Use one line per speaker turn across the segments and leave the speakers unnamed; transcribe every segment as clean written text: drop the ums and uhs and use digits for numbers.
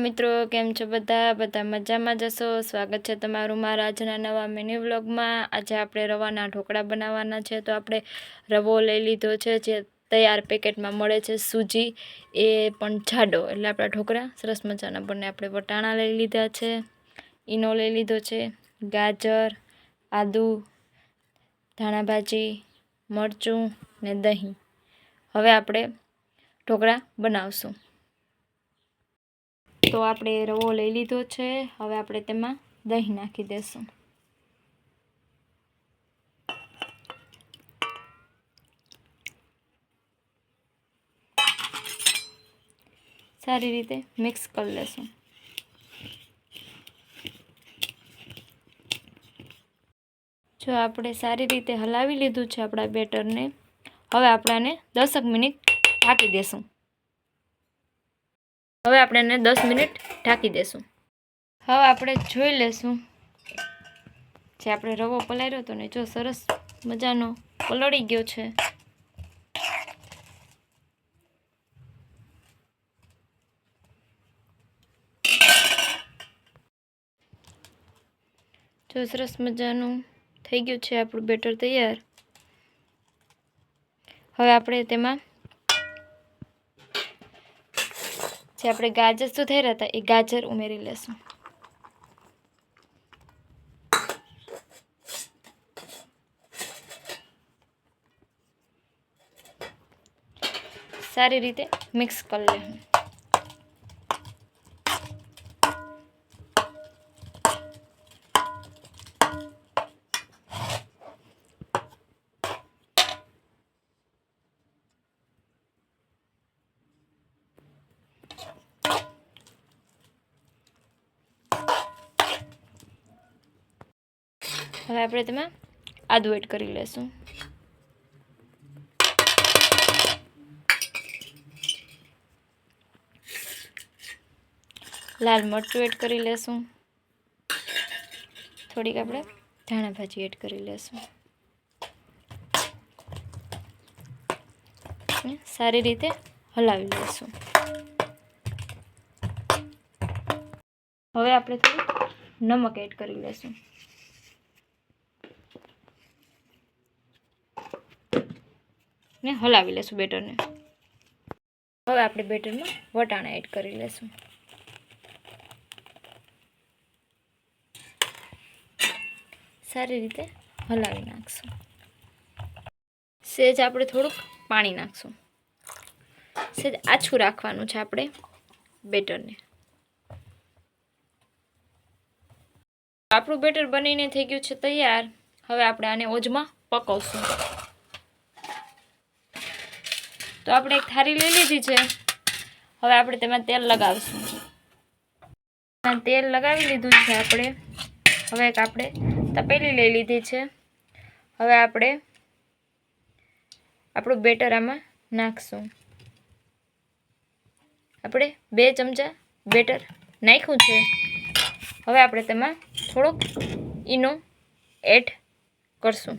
મિત્રો કેમ છો બધા મજામાં જશો। સ્વાગત છે તમારું મારા આજના નવા મિની વ્લોગમાં। આજે આપણે રવાના ઢોકળા બનાવવાના છે। તો આપણે રવો લઈ લીધો છે, જે તૈયાર પેકેટમાં મળે છે, સૂજી એ પણ જાડો, એટલે આપણા ઢોકળા સરસ મજાના બને। આપણે વટાણા લઈ લીધા છે, ઈનો લઈ લીધો છે, ગાજર, આદુ, ધાણા ભાજી, મરચું ને દહીં। હવે આપણે ઢોકળા બનાવશું। तो आपणे रवो लई लीधो छे। हवे आपणे तेमां दही नाखी देशुं। सारी रीते मिक्स कर लेशुं। जो आपणे सारी रीते हलावी लीधुं छे आपणा बेटरने, हवे आपणे आने 10 मिनिट ढांकी देशुं। हवे आपणे आने 10 मिनिट ढांकी देशुं। हवे आपणे जोई लेशुं जे आपणे रवो पलाळ्यो तो ने जो सरस मजानो पलળી गयो छे। जो सरस मजानुं थई गयुं छे आपणुं बेटर तैयार। हवे आपणे तेमां जे आपणे गाजर सुधार्या हता ए गाजर उमेरी लेशुं। सारी रीते मिक्स कर लेशुं। हवे आपणे तेमां आदू एड करी लेशुं। लाल मरचुं एड करी लेशुं। थोड़ीक आपणे धाणा भाजी एड करी लेशुं। सारी रीते हलावी लेशुं। हवे आपणे थोड़ुं नमक एड करी लेशुं। ने हलावी लेशुं बेटर ने। हवे आपणे बेटर में वटाणा एड करी लेशुं। सारी रीते हलावी नाखशुं। सेज आपणे थोड़ुंक पाणी नाखशुं। सेज आछुं राखवानुं छे आपणे बेटर ने। आपणुं बेटर बनीने थई गयुं छे तैयार। हवे आपणे आने ओजमां पकवशुं। तो आपणे एक थारी लई लीधी छे। हवे आपणे तेमां तेल लगावशुं। तेल लगावी लीधुं छे आपणे। हवे एक आपणे तपेली लई लीधी छे। हवे आपणे આપણું બેટર આમાં નાખશું। આપણે 2 ચમચા બેટર નાખ્યું છે। હવે આપણે તેમાં થોડોક ઈનો એડ કરશું।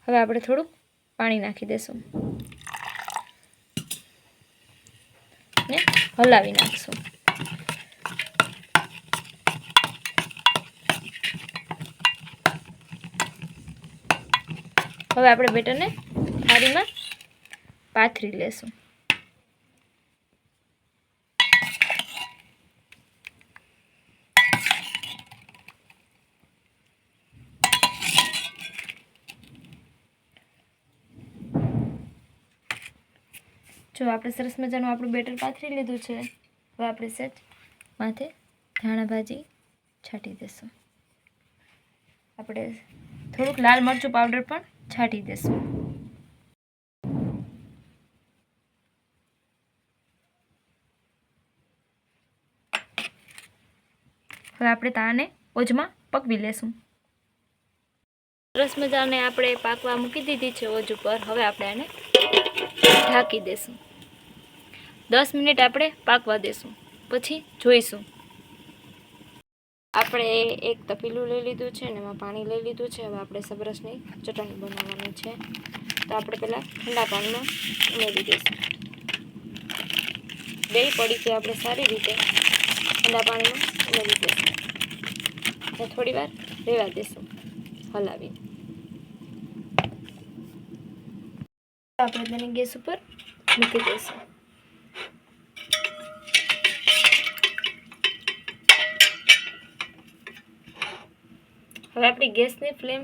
હવે આપણે થોડુંક પાણી નાખી દેશું ને હલાવી નાખશું। હવે આપણે બેટરને થાળીમાં પાથરી લેશું। જો આપણે સરસ મજાનું આપણું બેટર પાથરી લીધું છે। હવે આપણે સેજ માથે ધાણા ભાજી છાંટી દેશું। આપણે થોડુંક લાલ મરચું પાવડર પણ छाटी देशुं। हवे आपणे ताने ओजमां पकवी लेशुं। सरस मजाने आपणे पाकवा मूकी दीधी छे ओज पर। हवे आपणे आने ढांकी देशुं। 10 मिनिट आपणे पाकवा देशुं, पछी जोईशुं। આપણે એક તપેલું લઈ લીધું છે ને એમાં પાણી લઈ લીધું છે। હવે આપણે સબરસની ચટણી બનાવવાની છે। તો આપણે પહેલાં ઠંડા પાણીમાં ઉમેરી દઈશું। બે પડીકી આપણે સારી રીતે ઠંડા પાણીમાં ઉમેરી દઈશું અને થોડી વાર રહેવા દઈશું હલાવી. આપણે તેને ગેસ ઉપર મૂકી દઈશું. હવે આપણી ગેસની ફ્લેમ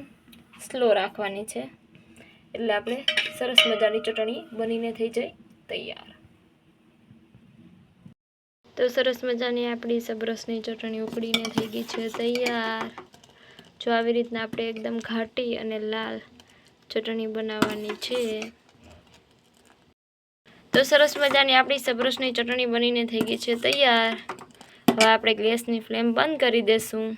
સ્લો રાખવાની છે, એટલે આપણે સરસ મજાની ચટણી બનીને થઈ જાય તૈયાર. તો સરસ મજાની આપણી સબરસની ચટણી ઉકળીને થઈ ગઈ છે તૈયાર. જો આવી રીતના આપણે એકદમ ઘાટી અને લાલ ચટણી બનાવવાની છે. તો સરસ મજાની આપણી સબરસની ચટણી બનીને થઈ ગઈ છે તૈયાર. હવે આપણે ગેસની ફ્લેમ બંધ કરી દઈશું.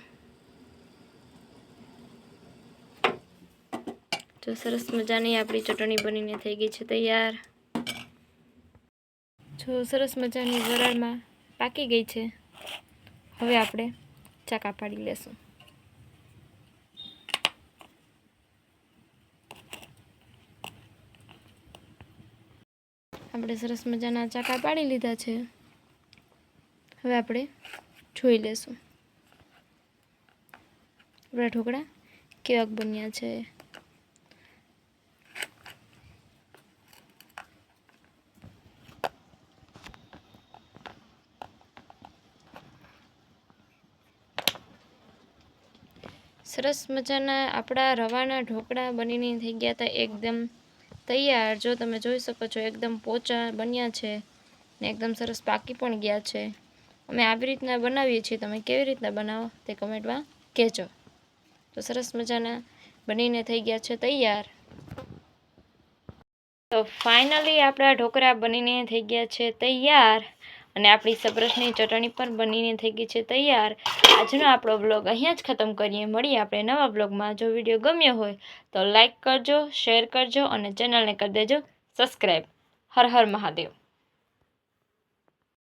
તો સરસ મજાની આપણી ચટણી બનીને થઈ ગઈ છે તૈયાર. જો સરસ મજાની વરાળમાં પાકી ગઈ છે. હવે આપણે ચાકા પાડી લેશું. આપણે સરસ મજાના ચાકા પાડી લીધા છે. હવે આપણે જોઈ લેશું આપણા ઢોકળા કેવાક બન્યા છે. સરસ મજાના આપણા રવાના ઢોકળા બનીને થઈ ગયા હતા એકદમ તૈયાર. જો તમે જોઈ શકો છો એકદમ પોચા બન્યા છે ને એકદમ સરસ પાકી પણ ગયા છે. અમે આવી રીતના બનાવીએ છીએ, તમે કેવી રીતના બનાવો તે કમેન્ટમાં કહેજો. તો સરસ મજાના બનીને થઈ ગયા છે તૈયાર. તો ફાઇનલી આપણા ઢોકળા બનીને થઈ ગયા છે તૈયાર અને આપણી સબરસની ચટણી પણ બનીને થઈ ગઈ છે તૈયાર. આજનો આપણો વ્લોગ અહીંયા જ ખતમ કરીએ. મળીએ આપણે નવા વ્લોગમાં. જો વિડીયો ગમ્યો હોય તો લાઈક કરજો, શેર કરજો અને ચેનલને કરી દેજો સબસ્ક્રાઈબ. હર હર મહાદેવ.